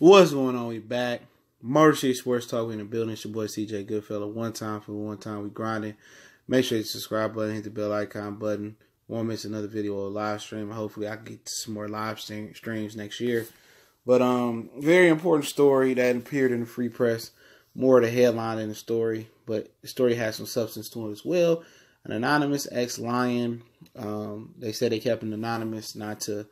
What's going on? We back. Motor City Sports Talk in the building. It's your boy CJ Goodfella. One time we grinding. Make sure you subscribe button, hit the bell icon button. Won't miss another video or live stream. Hopefully I can get to some more live streams next year. But very important story that appeared in the Free Press. More of the headline than the story, but the story has some substance to it as well. An anonymous ex-Lion. They said they kept him anonymous not to,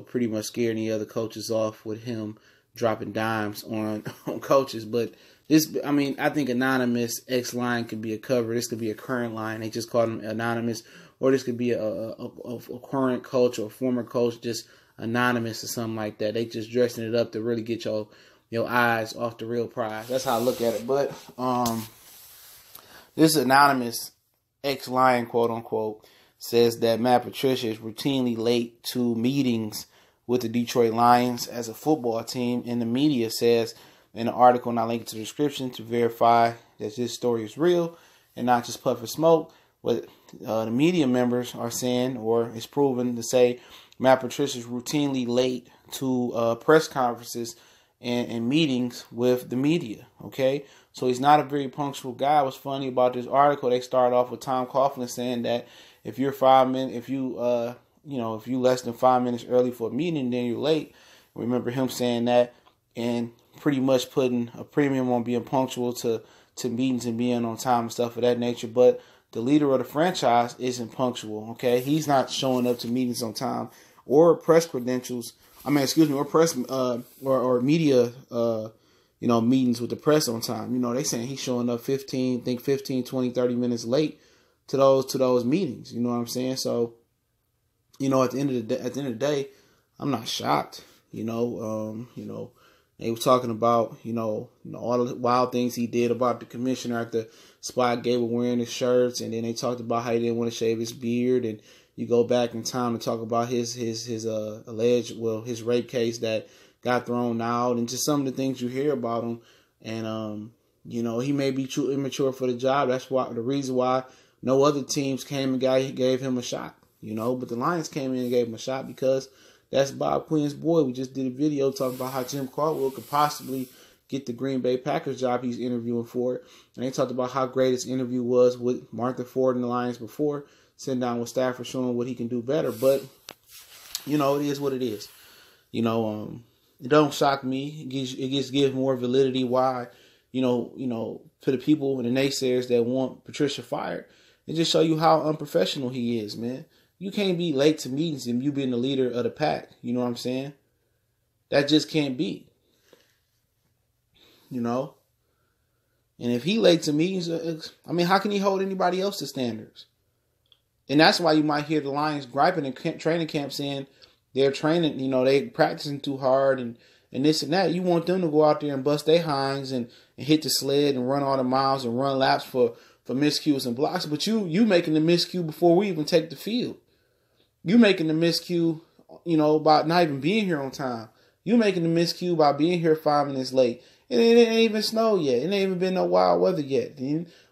pretty much scare any other coaches off with him dropping dimes on coaches. But this, I think anonymous ex-Lion could be a cover. This could be a current Lion. They just called him anonymous. Or this could be a current coach or a former coach, just anonymous or something like that. They just dressing it up to really get your eyes off the real prize. That's how I look at it. But this anonymous ex-Lion, quote unquote, says that Matt Patricia is routinely late to meetings with the Detroit Lions as a football team. And the media says in the article, and I'll link it to the description to verify that this story is real and not just puff of smoke. What the media members are saying, or is proven to say, Matt Patricia is routinely late to press conferences and meetings with the media. Okay, so he's not a very punctual guy. What's funny about this article? They start off with Tom Coughlin saying that if you're if you less than 5 minutes early for a meeting, then you're late. Remember him saying that and pretty much putting a premium on being punctual to meetings and being on time and stuff of that nature. But the leader of the franchise isn't punctual. Okay, he's not showing up to meetings on time or press credentials. Or press or media meetings with the press on time. They saying he's showing up 15, 20, 30 minutes late to those meetings. You know what I'm saying? So, at the end of the day, I'm not shocked. They were talking about, all the wild things he did about the commissioner after Spot Gable wearing his shirts, and then they talked about how he didn't want to shave his beard, and you go back in time to talk about his alleged, his rape case that got thrown out, and just some of the things you hear about him. And he may be too immature for the job. That's why the reason why no other teams came and gave him a shot. But the Lions came in and gave him a shot because that's Bob Quinn's boy. We just did a video talking about how Jim Caldwell could possibly get the Green Bay Packers job he's interviewing for. And they talked about how great his interview was with Martha Ford and the Lions before, sitting down with Stafford, showing what he can do better. But, it is what it is. It don't shock me. It just gives more validity why, to the people and the naysayers that want Patricia fired. It just show you how unprofessional he is, man. You can't be late to meetings and you being the leader of the pack. You know what I'm saying? That just can't be. And if he late to meetings, how can he hold anybody else to standards? And that's why you might hear the Lions griping in training camp saying they're training, they practicing too hard and this and that. You want them to go out there and bust their hinds and hit the sled and run all the miles and run laps for miscues and blocks. But you making the miscue before we even take the field. You making the miscue, about not even being here on time. You making the miscue by being here 5 minutes late. And it ain't even snowed yet. It ain't even been no wild weather yet.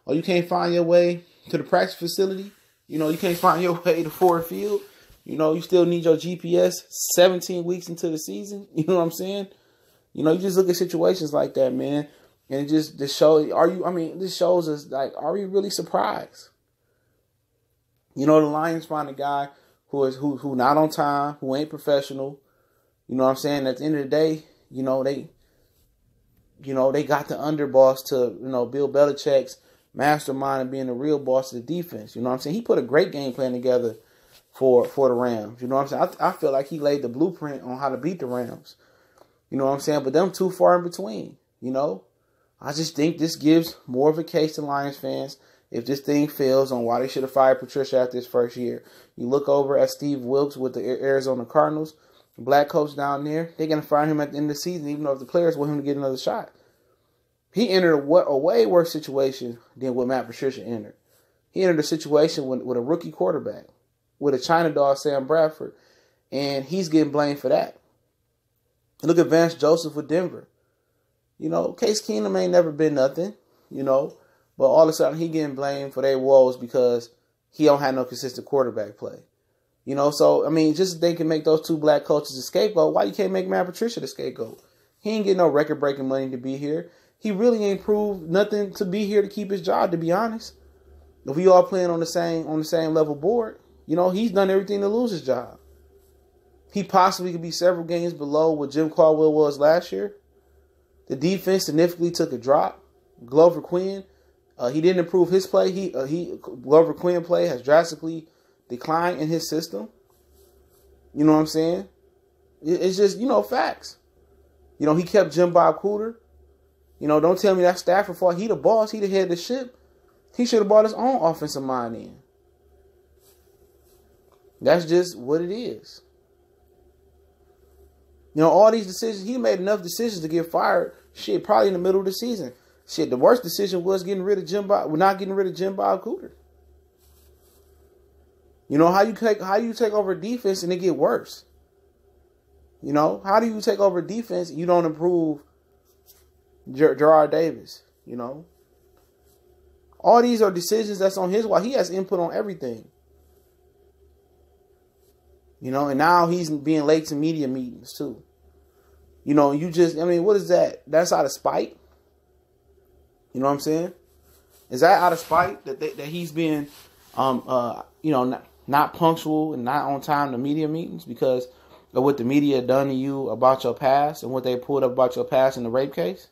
Or you can't find your way to the practice facility. You can't find your way to Ford Field. You still need your GPS 17 weeks into the season. You know what I'm saying? You just look at situations like that, man. And this shows us, like, are we really surprised? The Lions find a guy who not on time, who ain't professional. You know what I'm saying? At the end of the day, they got the underboss to, Bill Belichick's mastermind and being the real boss of the defense. You know what I'm saying? He put a great game plan together for the Rams. You know what I'm saying? I feel like he laid the blueprint on how to beat the Rams. You know what I'm saying? But them too far in between, I just think this gives more of a case to Lions fans if this thing fails on why they should have fired Patricia after his first year. You look over at Steve Wilkes with the Arizona Cardinals, the black coach down there, they're going to fire him at the end of the season, even though if the players want him to get another shot. He entered a way worse situation than what Matt Patricia entered. He entered a situation with a rookie quarterback, with a China dog, Sam Bradford, and he's getting blamed for that. Look at Vance Joseph with Denver. Case Keenum ain't never been nothing, but all of a sudden he getting blamed for their woes because he don't have no consistent quarterback play. So, just they can make those two black coaches a scapegoat. Why you can't make Matt Patricia the scapegoat? He ain't getting no record-breaking money to be here. He really ain't proved nothing to be here to keep his job, to be honest. If we all playing on the same level board, he's done everything to lose his job. He possibly could be several games below what Jim Caldwell was last year. The defense significantly took a drop. Glover Quinn, he didn't improve his play. Glover Quinn play has drastically declined in his system. You know what I'm saying? It's just, facts. He kept Jim Bob Cooter. Don't tell me that's Stafford fault. He the boss. He the head of the ship. He should have brought his own offensive mind in. That's just what it is. All these decisions, he made enough decisions to get fired, probably in the middle of the season. The worst decision was not getting rid of Jim Bob Cooter. How you take over defense and it get worse? How do you take over defense and you don't improve Gerard Davis? All these are decisions that's on his watch. He has input on everything. And now he's being late to media meetings too. What is that? That's out of spite. You know what I'm saying? Is that out of spite that he's being, not punctual and not on time to media meetings because of what the media done to you about your past and what they pulled up about your past in the rape case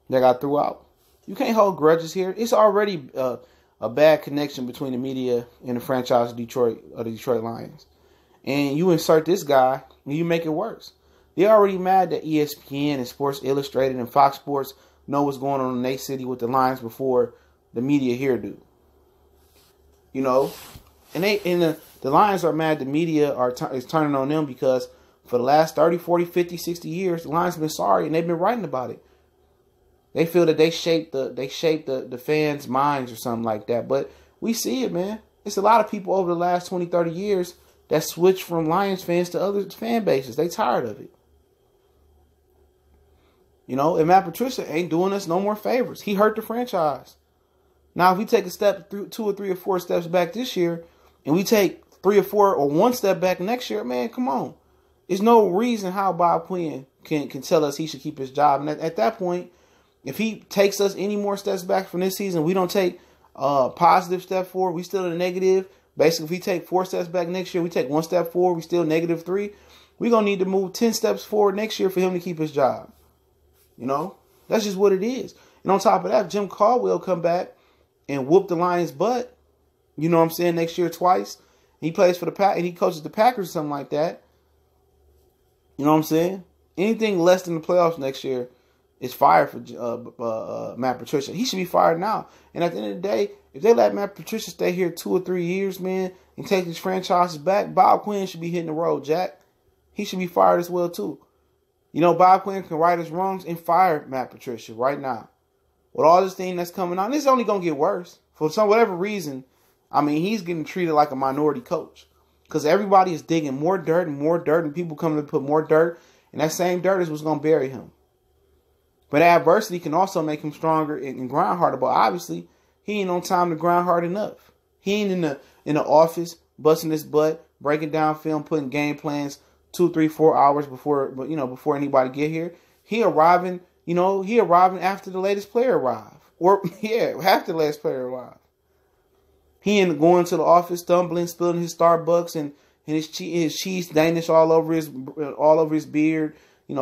that got threw out? You can't hold grudges here. It's already a bad connection between the media and the franchise of the Detroit Lions. And you insert this guy and you make it worse. They're already mad that ESPN and Sports Illustrated and Fox Sports know what's going on in their city with the Lions before the media here do. And the Lions are mad the media is turning on them because for the last 30, 40, 50, 60 years, the Lions have been sorry and they've been writing about it. They feel that they shaped the fans' minds or something like that. But we see it, man. It's a lot of people over the last 20, 30 years that switched from Lions fans to other fan bases. They tired of it. And Matt Patricia ain't doing us no more favors. He hurt the franchise. Now, if we take a step through 2 or 3 or 4 steps back this year, and we take 3 or 4 or 1 step back next year, man, come on. There's no reason how Bob Quinn can tell us he should keep his job. And at that point, if he takes us any more steps back from this season, we don't take a positive step forward, we still in the negative. Basically, if we take 4 steps back next year, we take 1 step forward, we still -3. We're going to need to move 10 steps forward next year for him to keep his job. That's just what it is. And on top of that, Jim Caldwell come back and whoop the Lions' butt. You know what I'm saying? Next year twice. He plays for the Pack and he coaches the Packers or something like that. You know what I'm saying? Anything less than the playoffs next year is fired for Matt Patricia. He should be fired now. And at the end of the day, if they let Matt Patricia stay here 2 or 3 years, man, and take his franchises back, Bob Quinn should be hitting the road, Jack. He should be fired as well, too. Bob Quinn can right his wrongs and fire Matt Patricia right now. With all this thing that's coming on, this is only going to get worse. For whatever reason, he's getting treated like a minority coach. Because everybody is digging more dirt, and people coming to put more dirt. And that same dirt is what's going to bury him. But adversity can also make him stronger and grind harder. But obviously, he ain't on time to grind hard enough. He ain't in the office busting his butt, breaking down film, putting game plans 2, 3, 4 hours before anybody get here. He arriving after the latest player arrived. After the latest player arrived. He ain't going to the office, stumbling, spilling his Starbucks and his cheese Danish all over his beard.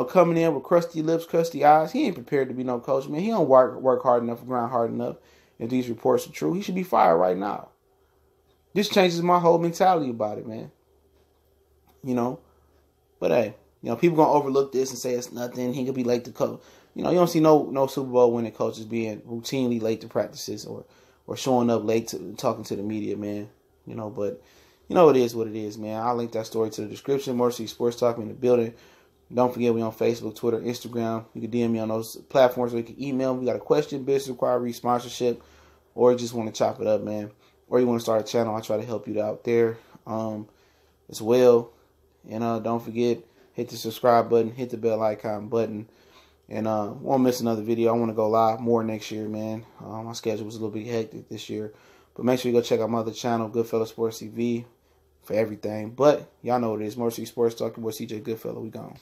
Coming in with crusty lips, crusty eyes. He ain't prepared to be no coach, man. He don't work hard enough, grind hard enough. If these reports are true, he should be fired right now. This changes my whole mentality about it, man. But hey, people gonna overlook this and say it's nothing. He could be late to coach. You don't see no Super Bowl winning coaches being routinely late to practices or showing up late to talking to the media, man. But it is what it is, man. I'll link that story to the description. More City Sports Talk in the building. Don't forget we on Facebook, Twitter, Instagram. You can DM me on those platforms, or you can email me. We got a question, business inquiry, sponsorship, or you just want to chop it up, man. Or you want to start a channel. I try to help you out there as well. And don't forget, hit the subscribe button, hit the bell icon button. And won't miss another video. I want to go live more next year, man. My schedule was a little bit hectic this year. But make sure you go check out my other channel, Goodfellow Sports TV, for everything. But y'all know what it is. More City Sports Talk. Your boy CJ Goodfellow. We gone.